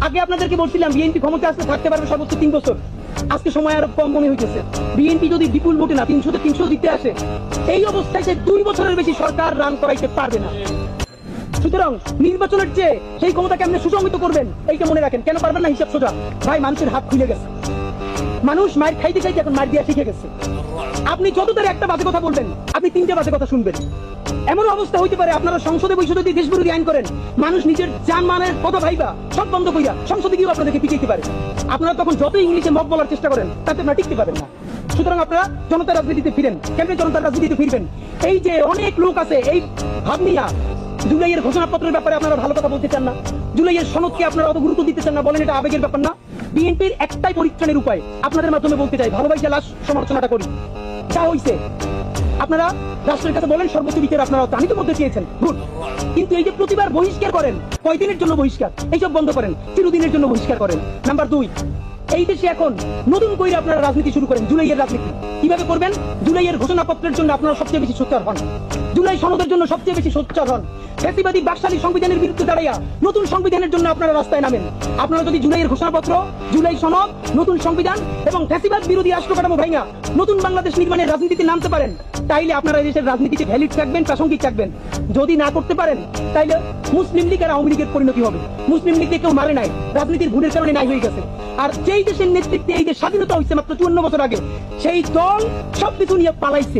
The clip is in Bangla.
আগে আপনাদেরকে বলছিলাম বিএনপি ক্ষমতা আসলে থাকতে পারবে সর্বোচ্চ 3 বছর। আজকে সময় আরো কম মনে হইতেছে। বিএনপি যদি বিপুল ভোটে না 300 দিতে আসে, এই অবস্থায় সে 2 বছরের বেশি সরকার রান করাইতে পারবে না। সুতরাং নির্বাচনের চেয়ে সেই ক্ষমতা কেমনে সুসংহিত করবেন এইটা মনে রাখেন। কেন পারবেন না? হিসাব সোজা ভাই, মানুষের হাত খুলে গেছে। মানুষ মার খাইতে খাইতে এখন মার দিয়া শিখে গেছে। আপনি যত তার একটা বাজে কথা বলবেন, আপনি 3টে বাজে কথা শুনবেন। এমন অবস্থা হইতে পারে আপনারা সংসদে বসে যদি দেশ বিরোধী আইন করেন, মানুষ নিজের জানমালের কথা ভাইবা সব বন্ধ কইরা সংসদে গিয়েও আপনাদেরকে পিটাইতে পারে। আপনারা তখন যত ইংলিশে মত বলার চেষ্টা করেন, তাতে আপনারা টিকতে পারেন না। সুতরাং আপনারা জনতার রাজনীতিতে ফিরেন। কেমনে জনতার রাজনীতিতে ফিরবেন? এই যে অনেক লোক আছে এই ভাবনিয়া জুলাইয়ের ঘোষণাপত্রের ব্যাপারে আপনারা ভালো কথা বলতে চান না, জুলাইয়ের সনদকে আপনারা অত গুরুত্ব দিতে চান না, বলেন এটা আবেগের ব্যাপার না। বিএনপির একটাই পরিত্রাণের উপায় আপনাদের মাধ্যমে বলতে চাই, ভালোবাসা লাশ সমালোচনাটা করি। যা হইছে আপনারা রাষ্ট্রের কাছে বলেন সর্বোচ্চ বিচার আপনারা তানিত মধ্যে চেয়েছেন, গুড। কিন্তু এই যে প্রতিবার বহিষ্কার করেন, কয়দিনের জন্য বহিষ্কার, এইসব বন্ধ করেন, চিরদিনের জন্য বহিষ্কার করেন। নাম্বার 2, এই দেশে এখন নতুন করে আপনারা রাজনীতি শুরু করেন, জুলাইয়ের রাজনীতি। কিভাবে করবেন? জুলাইয়ের ঘোষণাপত্রের জন্য আপনারা সবচেয়ে বেশি সোচ্চার হন, জুলাই সনদের জন্য সবচেয়ে বেশি সোচ্চার হন। ফ্যাসিবাদী বাকশালী সংবিধানের বিরুদ্ধে দাঁড়াইয়া নতুন সংবিধানের জন্য আপনারা রাস্তায় নামেন। আপনারা যদি জুলাইয়ের ঘোষণাপত্র, জুলাই সনদ, নতুন সংবিধান এবং ফ্যাসিবাদ বিরোধী রাষ্ট্র কাঠামো ভাঙা নতুন বাংলাদেশ নির্মাণের রাজনীতিতে নামতে পারেন, তাইলে আপনারা দেশের রাজনীতিতে ভ্যালিড থাকবেন, প্রাসঙ্গিক থাকবেন। যদি না করতে পারেন, তাইলে মুসলিম লীগ আর আওয়ামী লীগের পরিণতি হবে। মুসলিম লীগকে কেউ মারে নাই, রাজনীতির ভুলের কারণে নাই হয়ে গেছে। আর যেই দেশের নেতৃত্বে এই যে স্বাধীনতা হয়েছে মাত্র 54 বছর আগে, সেই দল সবকিছু নিয়ে পালাইছে।